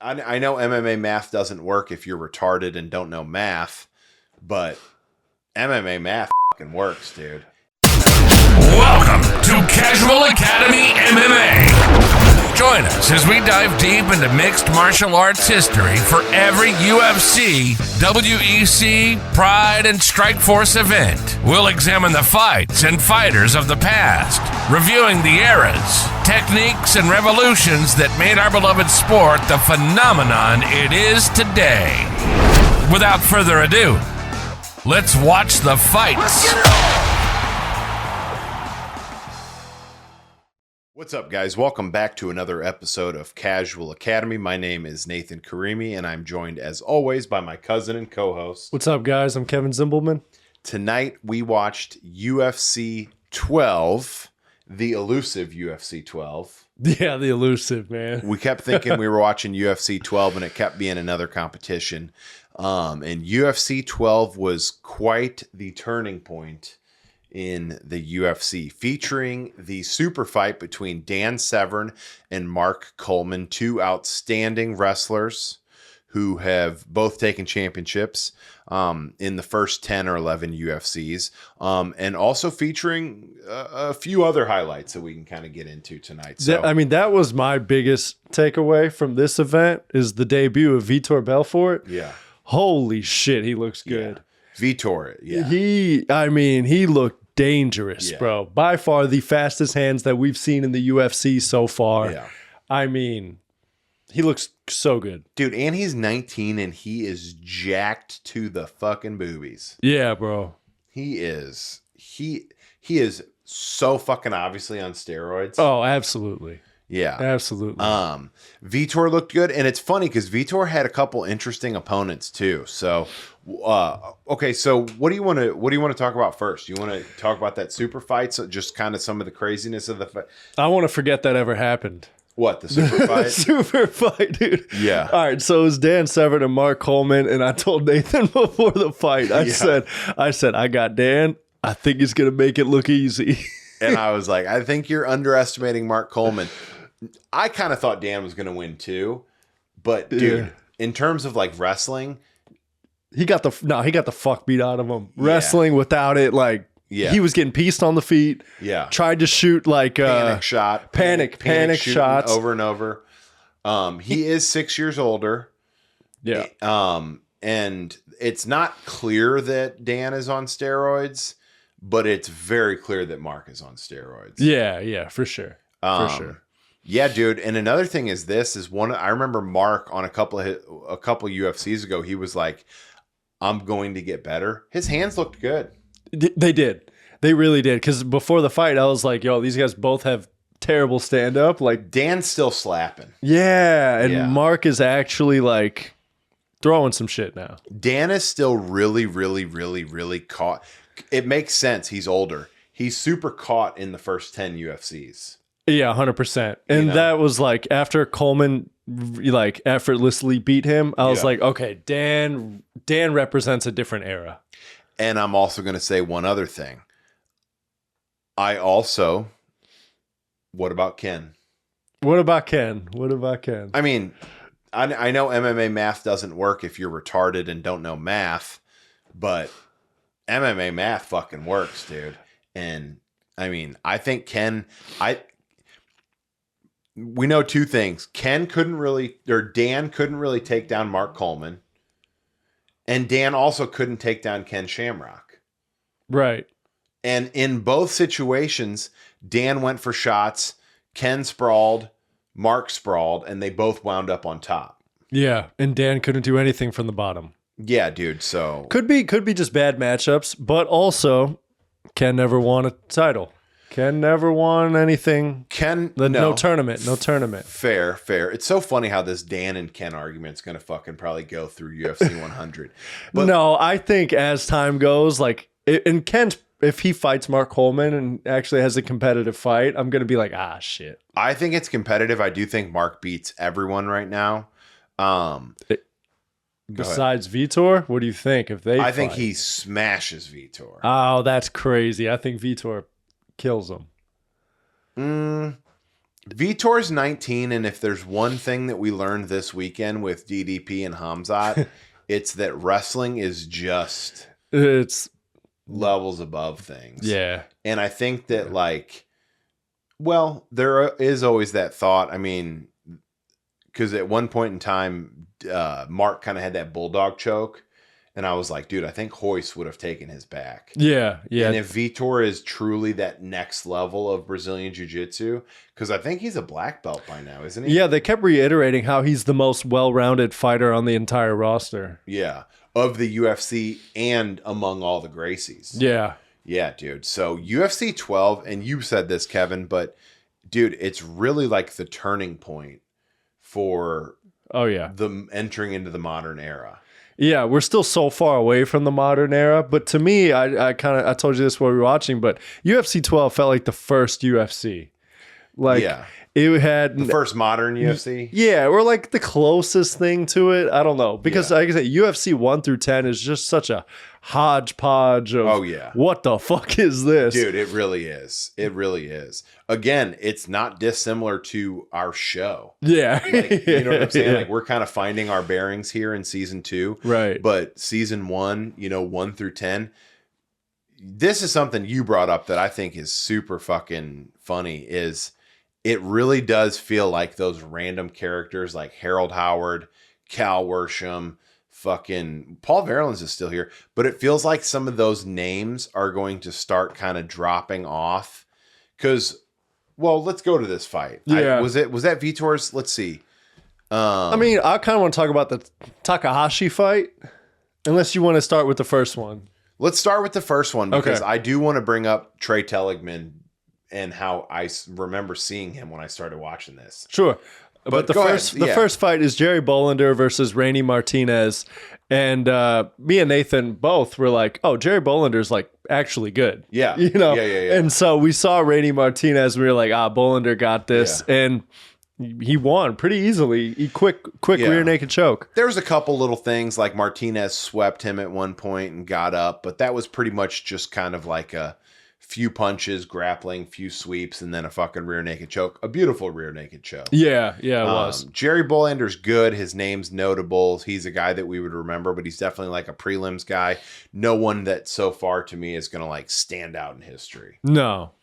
I know MMA math doesn't work if you're retarded and don't know math, but MMA math fucking works, dude. Welcome to Casual Academy MMA. Join us as we dive deep into mixed martial arts history for every UFC, WEC, Pride, and Strikeforce event. We'll examine the fights and fighters of the past, reviewing the eras, techniques, and revolutions that made our beloved sport the phenomenon it is today. Without further ado, let's watch the fights. What's up, guys? Welcome back to another episode of Casual Academy. My name is Nathan Karimi, and I'm joined, as always, by my cousin and co-host. What's up, guys? I'm Kevin Zimbelman. Tonight, we watched UFC 12, the elusive UFC 12. Yeah, the elusive, man. We kept thinking we were watching UFC 12, and it kept being another competition. And UFC 12 was quite the turning point in the UFC, featuring the super fight between Dan Severn and Mark Coleman, two outstanding wrestlers who have both taken championships in the first 10 or 11 UFCs, and also featuring a few other highlights that we can kind of get into tonight. So, that was my biggest takeaway from this event is the debut of Vitor Belfort. Yeah. Holy shit, he looks good. Yeah. Vitor, yeah. He looked dangerous, Yeah. bro. By far the fastest hands that we've seen in the UFC so far. Yeah. I mean, he looks so good. Dude, and he's 19 and he is jacked to the fucking boobies. Yeah, bro. He is so fucking obviously on steroids. Oh, absolutely. Yeah. Absolutely. Vitor looked good, and it's funny because Vitor had a couple interesting opponents too. So, okay, so what do you want to talk about first? You want to talk about that super fight, so just kind of some of the craziness of the fight? I want to forget that ever happened. What, the super fight? Super fight, dude. Yeah. All right, so it was Dan Severn and Mark Coleman, and I told Nathan before the fight, I said, I got Dan. I think he's gonna make it look easy. And I was like, I think you're underestimating Mark Coleman. I kind of thought Dan was going to win too, but dude, in terms of like wrestling, he got the fuck beat out of him. Yeah. Wrestling without it, like he was getting pieced on the feet. Yeah, tried to shoot like panic shots over and over. He is 6 years older. Yeah. And it's not clear that Dan is on steroids, but it's very clear that Mark is on steroids. Yeah, for sure. For sure. Yeah, dude. And another thing is I remember Mark on a couple UFCs ago, he was like, I'm going to get better. His hands looked good. They did. They really did. Because before the fight, I was like, yo, these guys both have terrible stand-up. Like Dan's still slapping. Yeah, and Mark is actually like throwing some shit now. Dan is still really, really, really, really caught. It makes sense. He's older. He's super caught in the first 10 UFCs. Yeah, 100%. And that was like after Coleman like effortlessly beat him, I was like, okay, Dan represents a different era. And I'm also going to say one other thing. What about Ken? What about Ken? I mean, I know MMA math doesn't work if you're retarded and don't know math, but MMA math fucking works, dude. And I mean, I think we know two things. Dan couldn't really take down Mark Coleman, and Dan also couldn't take down Ken Shamrock. Right. And in both situations, Dan went for shots, Ken sprawled, Mark sprawled, and they both wound up on top. Yeah, and Dan couldn't do anything from the bottom. Yeah, dude, so could be just bad matchups, but also Ken never won a title. Ken never won anything. No tournament. Fair. It's so funny how this Dan and Ken argument's going to fucking probably go through UFC 100. But no, I think as time goes, like, and Ken's, if he fights Mark Coleman and actually has a competitive fight, I'm going to be like, shit. I think it's competitive. I do think Mark beats everyone right now. Besides Vitor, what do you think if they I think he smashes Vitor. Oh, that's crazy. I think Vitor kills him. Vitor's 19, and if there's one thing that we learned this weekend with DDP and Hamzat, it's that wrestling is just It's levels above things. yeah. And I think that there is always that thought. I mean, because at one point in time, Mark kind of had that bulldog choke. And I was like, dude, I think Hoist would have taken his back. Yeah. And if Vitor is truly that next level of Brazilian Jiu-Jitsu, because I think he's a black belt by now, isn't he? Yeah, they kept reiterating how he's the most well-rounded fighter on the entire roster. Yeah. Of the UFC and among all the Gracies. Yeah. Yeah, dude. So UFC 12, and you said this, Kevin, but dude, it's really like the turning point for the entering into the modern era. Yeah, we're still so far away from the modern era, but to me, I told you this while we were watching, but UFC 12 felt like the first UFC. Like it had the first modern UFC. Yeah, or like the closest thing to it. I don't know, because like I said, UFC 1 through 10 is just such a hodgepodge of what the fuck is this? Dude, it really is. It really is. Again, it's not dissimilar to our show. Yeah. Like, you know what I'm saying? Like we're kind of finding our bearings here in season 2. Right. But season 1, 1 through 10, this is something you brought up that I think is super fucking funny is it really does feel like those random characters like Harold Howard, Cal Worsham, fucking Paul Verlins is still here, but it feels like some of those names are going to start kind of dropping off because, well, let's go to this fight. Yeah. Was that Vitor's? Let's see. I mean, I kind of want to talk about the Takahashi fight, unless you want to start with the first one. Let's start with the first one because I do want to bring up Trey Teligman and how I remember seeing him when I started watching this. Sure. But the first fight is Jerry Bolander versus Rainy Martinez. And me and Nathan both were like, oh, Jerry Bolander's like actually good. Yeah. Yeah. And And so we saw Rainy Martinez. We were like, Bolander got this. Yeah. And he won pretty easily. Quick rear naked choke. There was a couple little things like Martinez swept him at one point and got up, but that was pretty much just kind of like a few punches, grappling, few sweeps, and then a fucking rear naked choke. A beautiful rear naked choke. Yeah, it was. Jerry Bolander's good. His name's notable. He's a guy that we would remember, but he's definitely like a prelims guy. No one that so far to me is going to like stand out in history. No.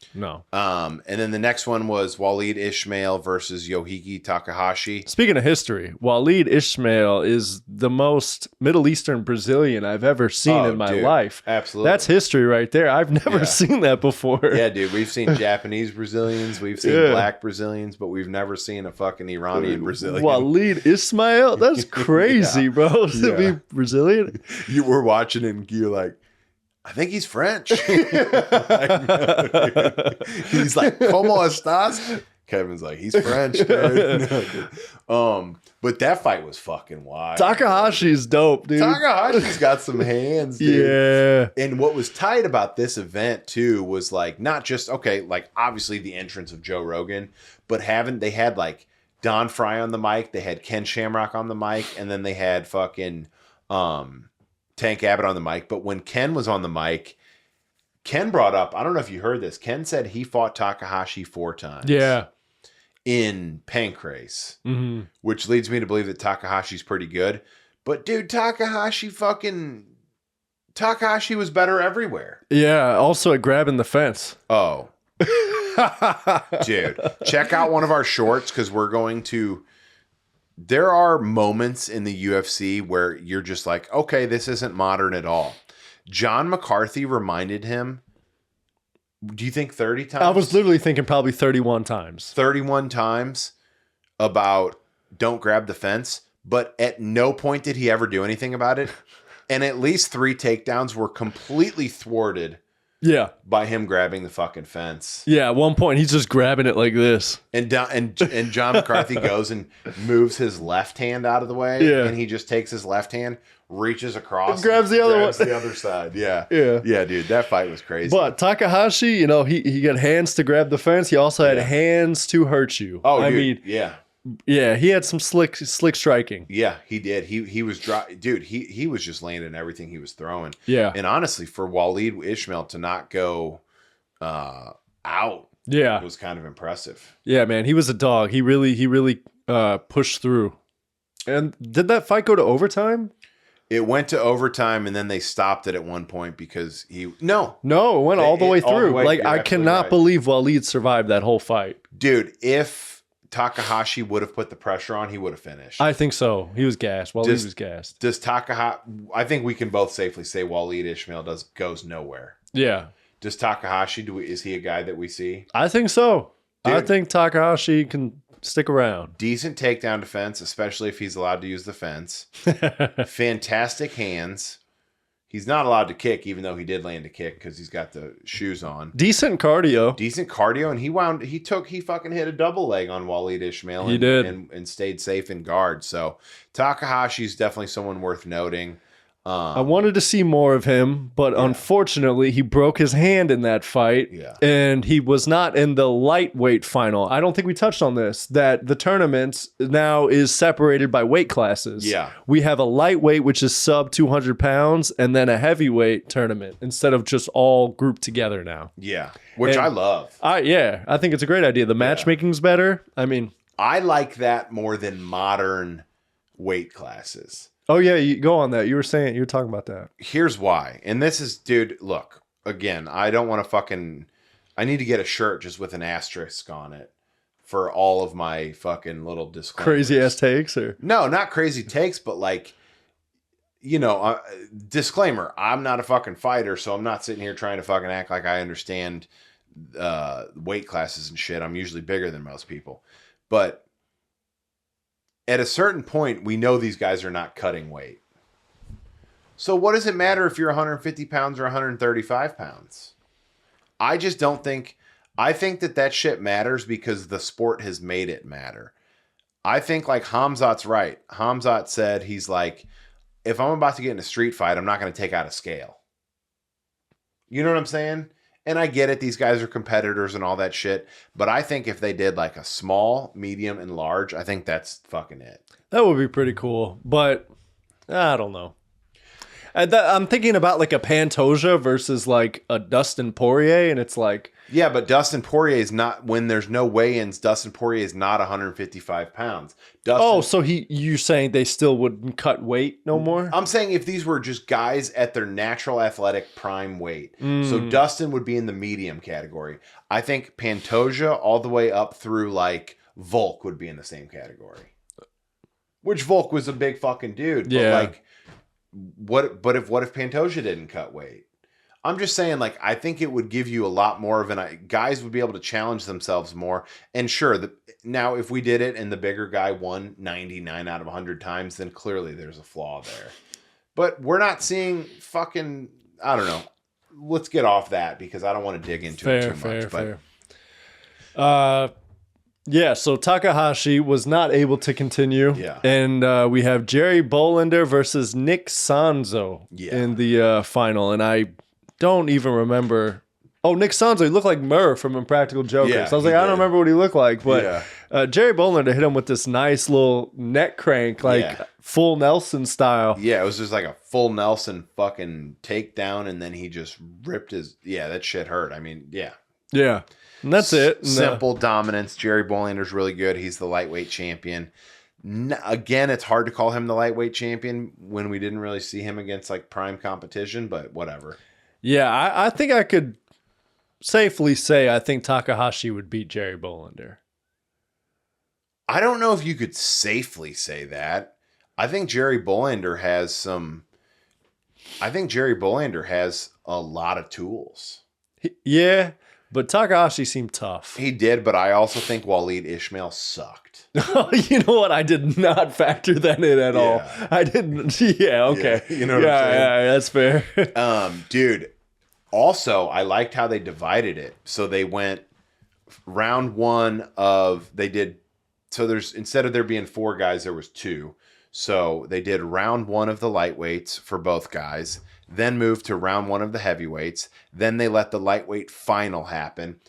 And then the next one was Waleed Ismail versus Yohiki Takahashi. Speaking of history, Waleed Ismail is the most Middle Eastern Brazilian I've ever seen in my life. Absolutely. That's history right there. I've never seen that before. Yeah, dude. We've seen Japanese Brazilians. We've seen black Brazilians, but we've never seen a fucking Iranian Brazilian. Waleed Ismail? That's crazy, bro. To be Brazilian? You were watching it and you're like, I think he's French. He's like, ¿Cómo estás? Kevin's like, he's French, dude. But that fight was fucking wild. Takahashi's dope, dude. Takahashi's got some hands, dude. Yeah. And what was tight about this event too was like not just like obviously the entrance of Joe Rogan, but they had like Don Fry on the mic, they had Ken Shamrock on the mic, and then they had fucking Tank Abbott on the mic. But when Ken was on the mic, Ken brought up, I don't know if you heard this, Ken said he fought Takahashi 4 times. Yeah. In Pancrase, which leads me to believe that Takahashi's pretty good. But dude, Takahashi was better everywhere. Yeah, also at grabbing the fence. Oh. Dude, check out one of our shorts because there are moments in the UFC where you're just like, okay, this isn't modern at all. John McCarthy reminded him, do you think 30 times? I was literally thinking probably 31 times. 31 times about don't grab the fence, but at no point did he ever do anything about it. And at least 3 takedowns were completely thwarted. Yeah. By him grabbing the fucking fence. Yeah, at one point he's just grabbing it like this. And John McCarthy goes and moves his left hand out of the way. Yeah. And he just takes his left hand, reaches across, and grabs the other side. Yeah. Yeah, dude. That fight was crazy. But Takahashi, he got hands to grab the fence. He also had hands to hurt you. Oh, I dude. mean, yeah, he had some slick striking. Yeah, he did. He was dude. He was just landing everything he was throwing. Yeah, and honestly, for Waleed Ismail to not go out Yeah. was kind of impressive. Yeah, man. He was a dog. He really pushed through. And did that fight go to overtime? It went to overtime, and then they stopped it at one point because No, it went all the way through. You're I cannot believe Waleed survived that whole fight. Dude, if Takahashi would have put the pressure on, he would have finished. I think so. He was gassed. Waleed was gassed. Does Takahashi? I think we can both safely say Waleed Ismail goes nowhere. Yeah. Does Takahashi? Is he a guy that we see? I think so. Dude, I think Takahashi can stick around. Decent takedown defense, especially if he's allowed to use the fence. Fantastic hands. He's not allowed to kick, even though he did land a kick because he's got the shoes on. Decent cardio. And he fucking hit a double leg on Waleed Ismail. He did. And stayed safe in guard. So Takahashi's definitely someone worth noting. I wanted to see more of him, but unfortunately, he broke his hand in that fight, and he was not in the lightweight final. I don't think we touched on this, that the tournament now is separated by weight classes. Yeah. We have a lightweight, which is sub 200 pounds, and then a heavyweight tournament instead of just all grouped together now. Yeah, which I love. I think it's a great idea. The matchmaking's better. I mean, I like that more than modern weight classes. Oh, yeah, you go on that. You were talking about that. Here's why. And this is, dude, look, again, I don't want to I need to get a shirt just with an asterisk on it for all of my fucking little disclaimers. Crazy ass takes? Or no, not crazy takes, but like, disclaimer, I'm not a fucking fighter, so I'm not sitting here trying to fucking act like I understand weight classes and shit. I'm usually bigger than most people. But at a certain point, we know these guys are not cutting weight. So what does it matter if you're 150 pounds or 135 pounds? I just don't think... I think that shit matters because the sport has made it matter. I think like Hamzat's right. Hamzat said, he's like, if I'm about to get in a street fight, I'm not going to take out a scale. You know what I'm saying? And I get it. These guys are competitors and all that shit. But I think if they did like a small, medium, and large, I think that's fucking it. That would be pretty cool. But I don't know. I'm thinking about like a Pantoja versus like a Dustin Poirier. And it's like... Yeah, but Dustin Poirier is not... When there's no weigh-ins, Dustin Poirier is not 155 pounds. So you're saying they still wouldn't cut weight no more? I'm saying if these were just guys at their natural athletic prime weight. So Dustin would be in the medium category. I think Pantoja all the way up through like Volk would be in the same category. Which Volk was a big fucking dude. But like, what if Pantoja didn't cut weight? I'm just saying, like, I think it would give you a lot more of guys would be able to challenge themselves more. And sure, now if we did it and the bigger guy won 99 out of 100 times, then clearly there's a flaw there. But we're not seeing fucking, I don't know. Let's get off that because I don't want to dig into it too much. Fair. So Takahashi was not able to continue. Yeah. And we have Jerry Bolander versus Nick Sanzo in the final. And I don't even remember. Oh, Nick Sanzo, he looked like Murr from Impractical Jokers. Yeah, I was like, I don't remember what he looked like. But Jerry Bolander hit him with this nice little neck crank, like full Nelson style. Yeah, it was just like a full Nelson fucking takedown. And then he just ripped his... Yeah, that shit hurt. I mean, yeah. Yeah. And that's it. Simple dominance. Jerry Bolander's really good. He's the lightweight champion. Again, it's hard to call him the lightweight champion when we didn't really see him against like prime competition, but whatever. Yeah, I think I could safely say I think Takahashi would beat Jerry Bolander. I don't know if you could safely say that. I think Jerry Bolander has a lot of tools. Yeah, but Takahashi seemed tough. He did, but I also think Waleed Ismail sucked. You know what? I did not factor that in at all. I didn't. Yeah, okay. Yeah, you know what I'm saying? Yeah, that's fair. Dude, also, I liked how they divided it. So they went round one instead of there being 4 guys, there was 2. So they did round 1 of the lightweights for both guys, then moved to round 1 of the heavyweights. Then they let the lightweight final happen.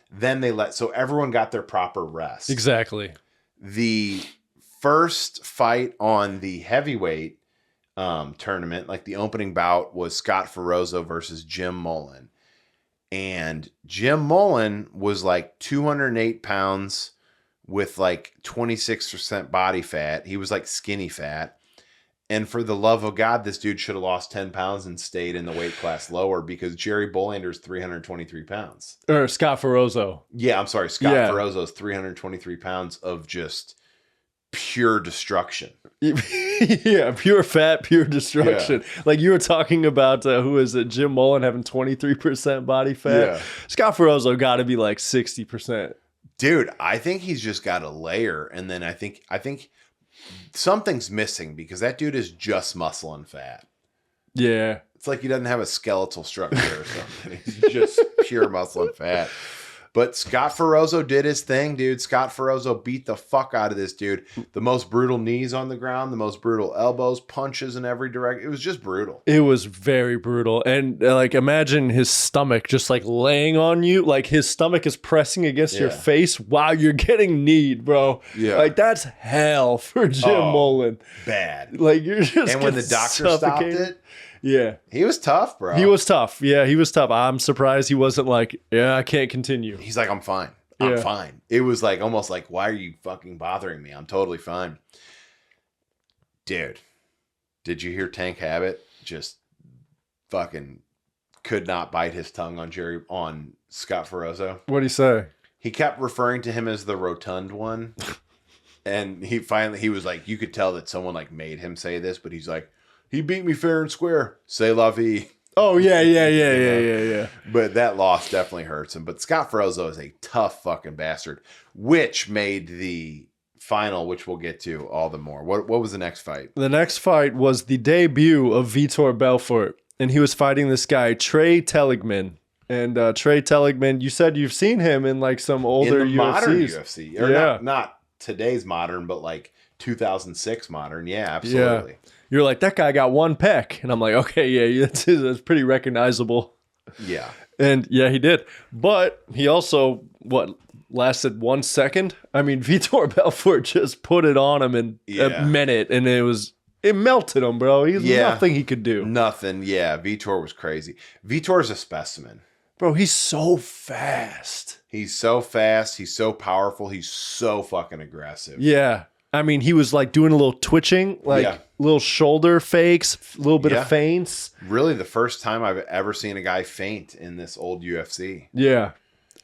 So everyone got their proper rest. Exactly. The first fight on the heavyweight tournament, like the opening bout, was Scott Ferozzo versus Jim Mullen. And Jim Mullen was like 208 pounds with like 26% body fat. He was like skinny fat. And for the love of God, this dude should have lost 10 pounds and stayed in the weight class lower because Jerry Bollander's 323 pounds. Or Scott Ferozzo. Yeah, I'm sorry. Scott Ferozzo's 323 pounds of just pure destruction. Yeah, pure fat, pure destruction. Yeah. Like you were talking about, who is it? Jim Mullen having 23% body fat. Yeah. Scott Ferozzo got to be like 60%. Dude, I think he's just got a layer, and then I think something's missing because that dude is just muscle and fat. Yeah. It's like he doesn't have a skeletal structure or something. He's just pure muscle and fat. But Scott Ferozzo did his thing, dude. Scott Ferozzo beat the fuck out of this dude. The most brutal knees on the ground, the most brutal elbows, punches in every direction. It was just brutal. It was very brutal. And like, imagine his stomach just like laying on you. Like his stomach is pressing against your face while you're getting kneed, bro. Yeah. Like that's hell for Jim Mullen. Bad. Like you're just And when the doctor stopped it, yeah. He was tough, bro. He was tough. Yeah, he was tough. I'm surprised he wasn't like, yeah, I can't continue. He's like, I'm fine. I'm fine. It was like almost like, why are you fucking bothering me? I'm totally fine. Dude, did you hear Tank Abbott just fucking could not bite his tongue on Scott Ferozzo? What'd he say? He kept referring to him as the rotund one. And he was like, you could tell that someone like made him say this, but he's like, he beat me fair and square. C'est la vie. Oh, yeah. But that loss definitely hurts him. But Scott Ferozzo is a tough fucking bastard, which made the final, which we'll get to all the more. What was the next fight? The next fight was the debut of Vitor Belfort, and he was fighting this guy, Trey Teligman. And Trey Teligman, you said you've seen him in like some older in the modern UFC. Or not today's modern, but like 2006 modern. Yeah, absolutely. Yeah. You're like, that guy got one pec. And I'm like, okay, yeah, that's pretty recognizable. Yeah. And yeah, he did. But he also, lasted 1 second? I mean, Vitor Belfort just put it on him in a minute. And it melted him, bro. He's nothing he could do. Nothing. Yeah. Vitor was crazy. Vitor's a specimen. Bro, he's so fast. He's so fast. He's so powerful. He's so fucking aggressive. Yeah. I mean, he was like doing a little twitching, like little shoulder fakes, a little bit of feints. Really the first time I've ever seen a guy faint in this old UFC. Yeah.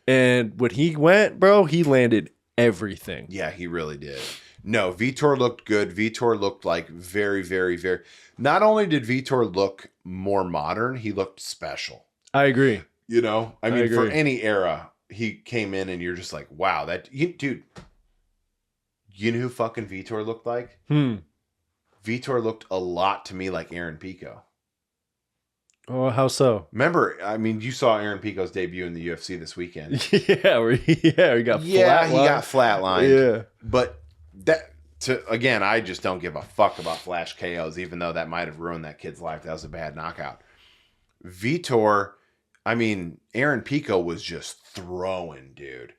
And when he went, bro, he landed everything. Yeah, he really did. No, Vitor looked good. Vitor looked like very, very, very... Not only did Vitor look more modern, he looked special. I agree. You know? I mean, for any era, he came in and you're just like, wow, dude... You know who fucking Vitor looked like? Vitor looked a lot to me like Aaron Pico. Oh, how so? Remember, I mean, you saw Aaron Pico's debut in the UFC this weekend. He got flatlined. He got flatlined. Yeah. But again, I just don't give a fuck about flash KOs, even though that might have ruined that kid's life. That was a bad knockout. Vitor, I mean, Aaron Pico was just throwing, dude.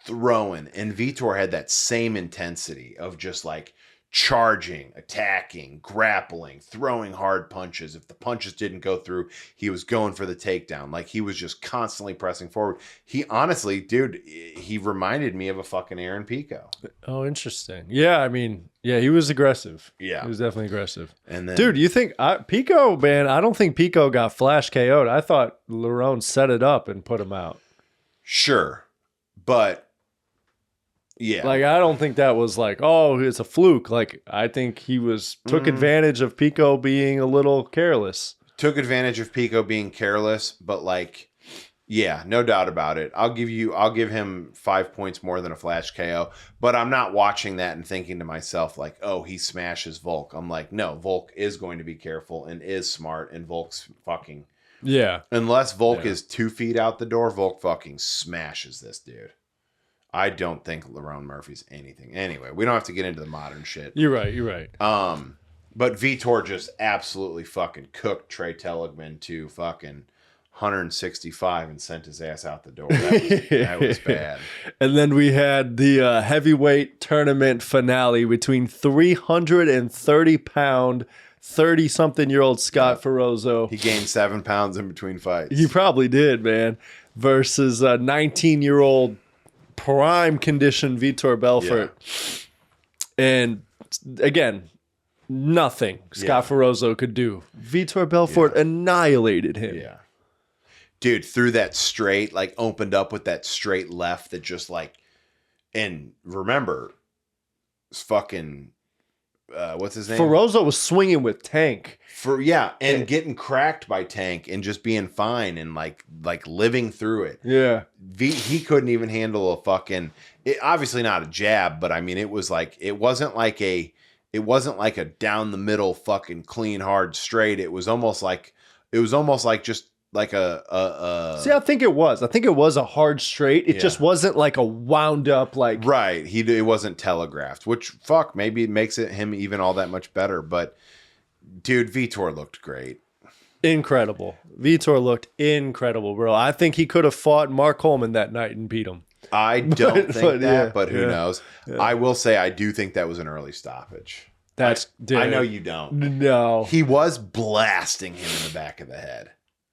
And Vitor had that same intensity of just like charging, attacking, grappling, throwing hard punches. If the punches didn't go through, he was going for the takedown. Like he was just constantly pressing forward. He honestly, dude, he reminded me of a fucking Aaron Pico. Oh, interesting. Yeah, I mean, yeah, he was aggressive. Yeah. He was definitely aggressive. And then, dude, you think Pico, man, I don't think Pico got flash KO'd. I thought Lerone set it up and put him out. Sure. But yeah. Like, I don't think that was like, oh, it's a fluke. Like, I think he took advantage of Pico being a little careless. Took advantage of Pico being careless, but like, yeah, no doubt about it. I'll give him 5 points more than a flash KO, but I'm not watching that and thinking to myself like, oh, he smashes Volk. I'm like, no, Volk is going to be careful and is smart, and Volk's fucking... Yeah. Unless Volk is 2 feet out the door, Volk fucking smashes this dude. I don't think Lerone Murphy's anything. Anyway, we don't have to get into the modern shit. You're right. But Vitor just absolutely fucking cooked Trey Teligman to fucking 165 and sent his ass out the door. That was bad. And then we had the heavyweight tournament finale between 330-pound, 30-something-year-old Scott Ferozzo. He gained 7 pounds in between fights. He probably did, man. Versus 19-year-old prime condition Vitor Belfort. Yeah. And again, nothing Scott Ferozzo could do. Vitor Belfort annihilated him. Yeah. Dude, through that straight, like opened up with that straight left that just like, and remember, it's fucking, what's his name? Ferozzo was swinging with Tank. And getting cracked by Tank and just being fine and like living through it. Yeah. He couldn't even handle a fucking, obviously not a jab, but I mean, it wasn't like a down the middle fucking clean, hard straight. It was almost like just like See, I think it was a hard straight. It just wasn't like a wound up like right. It wasn't telegraphed, which maybe it makes him even all that much better. But dude, Vitor looked great. Incredible. Vitor looked incredible, bro. I think he could have fought Mark Coleman that night and beat him. I don't think that, but who knows? Yeah. I will say I do think that was an early stoppage. I know you don't. No. He was blasting him in the back of the head.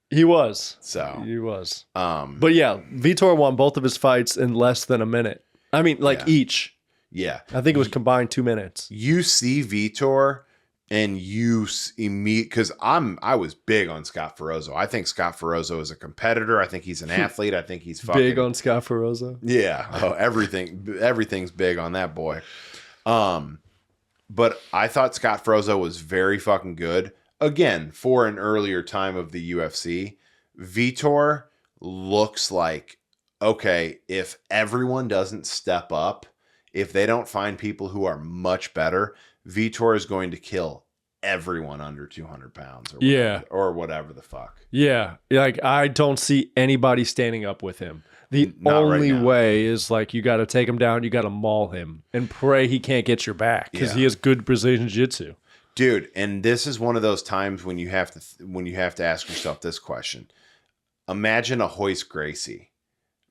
He was. He was. But yeah, Vitor won both of his fights in less than a minute. I mean, each. Yeah. I think it was combined 2 minutes. You see Vitor and because I was big on Scott Ferozzo. I think Scott Ferozzo is a competitor. I think he's an athlete. I think he's fucking big on Scott Ferozzo. Yeah. Oh, everything's big on that boy. But I thought Scott Ferozzo was very fucking good. Again, for an earlier time of the UFC, Vitor looks like, okay, if everyone doesn't step up, if they don't find people who are much better, Vitor is going to kill everyone under 200 pounds or whatever the fuck. Yeah. Like, I don't see anybody standing up with him. The only way is like you got to take him down, you got to maul him and pray he can't get your back because he has good Brazilian jiu-jitsu. Dude, and this is one of those times when you have to ask yourself this question. Imagine a Royce Gracie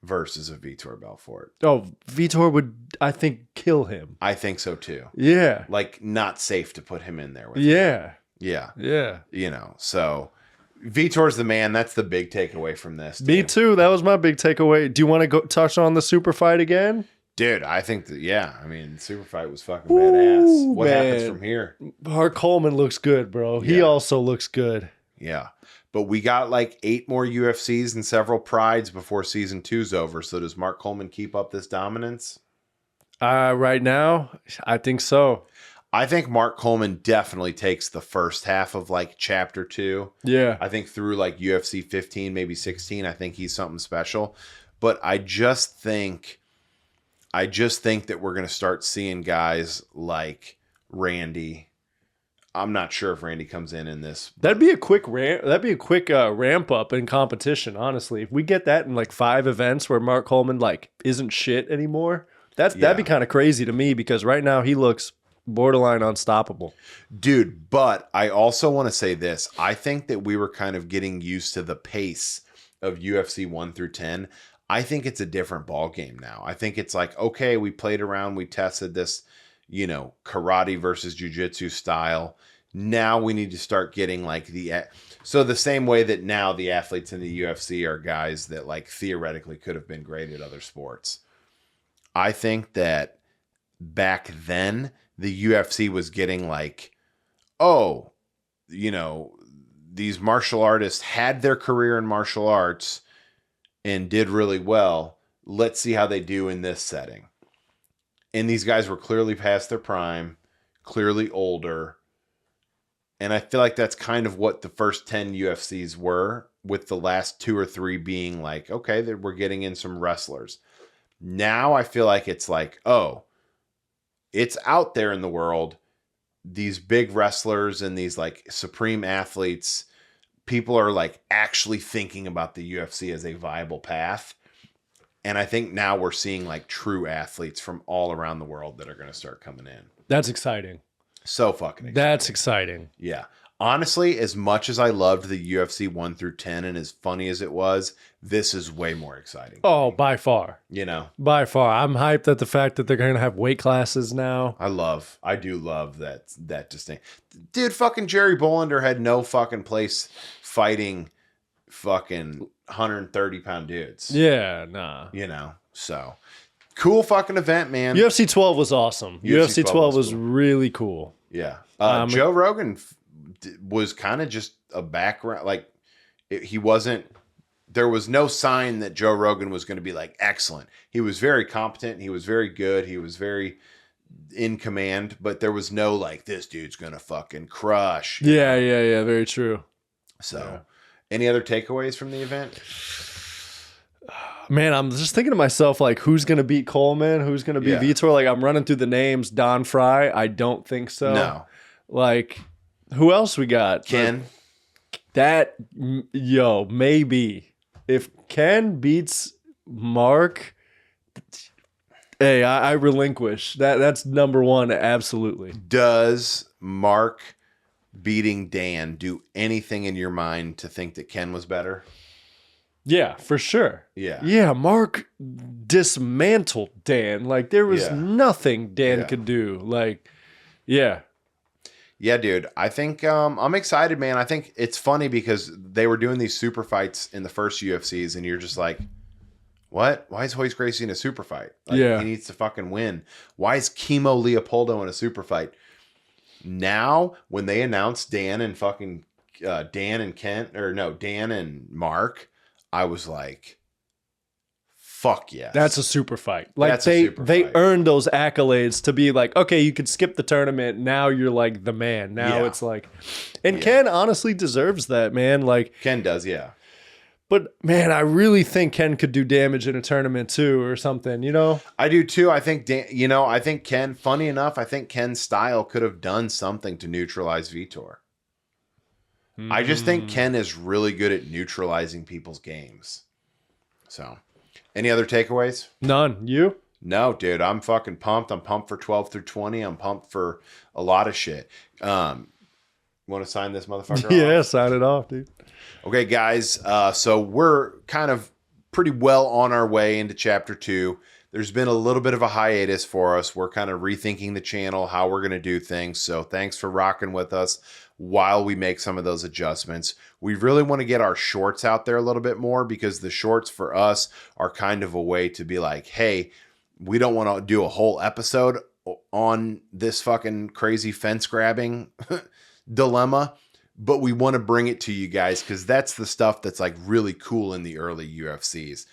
versus a Vitor Belfort. Oh, Vitor would, I think, kill him. I think so too. Yeah. Like, not safe to put him in there with him. Yeah. Yeah. You know, so Vitor's the man. That's the big takeaway from this. Me too. That was my big takeaway. Do you want to go touch on the super fight again? Dude, I think that, I mean, super fight was fucking badass. What happens from here? Mark Coleman looks good, bro. He also looks good. Yeah. But we got like 8 more UFCs and several prides before season 2's over. So does Mark Coleman keep up this dominance? Right now, I think so. I think Mark Coleman definitely takes the first half of like chapter 2. Yeah. I think through like UFC 15, maybe 16, I think he's something special. But I just think that we're going to start seeing guys like Randy. I'm not sure if Randy comes in this. That'd be a quick ramp up in competition, honestly. If we get that in like 5 events where Mark Coleman like isn't shit anymore, that'd be kind of crazy to me because right now he looks borderline unstoppable. Dude, but I also want to say this. I think that we were kind of getting used to the pace of UFC 1 through 10. I think it's a different ball game now. I think it's like, okay, we played around, we tested this, karate versus jiu-jitsu style. Now we need to start getting like the same way that now the athletes in the UFC are guys that like theoretically could have been great at other sports. I think that back then the UFC was getting like, these martial artists had their career in martial arts and did really well. Let's see how they do in this setting. And these guys were clearly past their prime, clearly older. And I feel like that's kind of what the first 10 UFCs were, with the last 2 or 3 being like, okay, we're getting in some wrestlers. Now I feel like it's like, it's out there in the world. These big wrestlers and these like supreme athletes, people are like actually thinking about the UFC as a viable path. And I think now we're seeing like true athletes from all around the world that are going to start coming in. That's exciting. So fucking exciting. That's exciting. Yeah. Honestly, as much as I loved the UFC 1 through 10 and as funny as it was, this is way more exciting. Oh, by far. You know? By far. I'm hyped at the fact that they're going to have weight classes now. I do love that distinct. Dude, fucking Jerry Bollander had no fucking place fighting fucking 130-pound dudes. Yeah, nah. You know? So, cool fucking event, man. UFC 12 was awesome. UFC 12 was cool. really cool. Yeah. Joe Rogan was kind of just a background. Like, he wasn't, there was no sign that Joe Rogan was going to be like excellent. He was very competent. He was very good. He was very in command, but there was no like, this dude's going to fucking crush. Yeah. Very true. So, any other takeaways from the event? Man, I'm just thinking to myself, like, who's going to beat Coleman? Who's going to beat Vitor? Like, I'm running through the names. Don Fry? I don't think so. No. Like, who else we got? Ken? Maybe. If Ken beats Mark, hey, I relinquish. That's number one, absolutely. Does Mark beating Dan do anything in your mind to think that Ken was better? Yeah, for sure. Yeah. Yeah, Mark dismantled Dan. Like, there was nothing Dan could do. Like, yeah. Yeah, dude. I think I'm excited, man. I think it's funny because they were doing these super fights in the first UFCs, and you're just like, what? Why is Royce Gracie in a super fight? Like, he needs to fucking win. Why is Kimo Leopoldo in a super fight? Now, when they announced Dan and fucking Dan and Mark, I was like, fuck yes. That's a super fight. Like, they earned those accolades to be like, okay, you could skip the tournament. Now you're like the man. Now it's like, and Ken honestly deserves that, man. Like, Ken does, yeah. But man, I really think Ken could do damage in a tournament too, or something. You know, I do too. I think I think Ken. Funny enough, I think Ken's style could have done something to neutralize Vitor. I just think Ken is really good at neutralizing people's games. So, any other takeaways? None. You? No, dude. I'm fucking pumped. I'm pumped for 12 through 20. I'm pumped for a lot of shit. Want to sign this motherfucker Yeah, off? sign it off, dude. Okay, guys. So we're kind of pretty well on our way into chapter 2. There's been a little bit of a hiatus for us. We're kind of rethinking the channel, how we're going to do things. So thanks for rocking with us while we make some of those adjustments. We really want to get our shorts out there a little bit more because the shorts for us are kind of a way to be like, hey, we don't want to do a whole episode on this fucking crazy fence grabbing dilemma, but we want to bring it to you guys because that's the stuff that's like really cool in the early UFCs.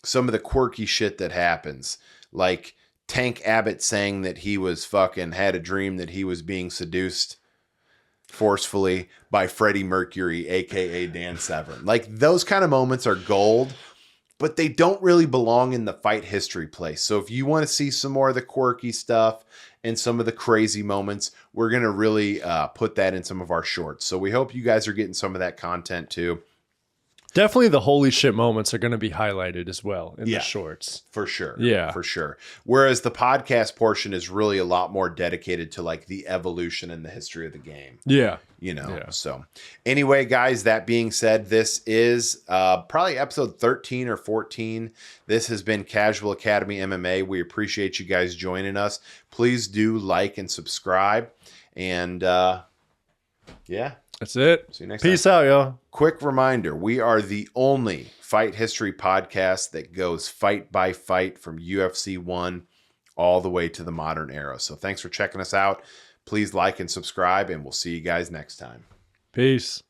Some of the quirky shit that happens, like Tank Abbott saying that he was fucking had a dream that he was being seduced forcefully by Freddie Mercury, aka Dan Severn. Like, those kind of moments are gold, but they don't really belong in the fight history place. So if you want to see some more of the quirky stuff and some of the crazy moments, we're going to really put that in some of our shorts. So we hope you guys are getting some of that content too. Definitely the holy shit moments are going to be highlighted as well in the shorts. For sure. Yeah. For sure. Whereas the podcast portion is really a lot more dedicated to like the evolution and the history of the game. Yeah. You know, so anyway, guys, that being said, this is probably episode 13 or 14. This has been Casual Academy MMA. We appreciate you guys joining us. Please do like and subscribe. And that's it. See you next time. Peace out, y'all. Quick reminder, we are the only fight history podcast that goes fight by fight from UFC 1 all the way to the modern era. So thanks for checking us out. Please like and subscribe, and we'll see you guys next time. Peace.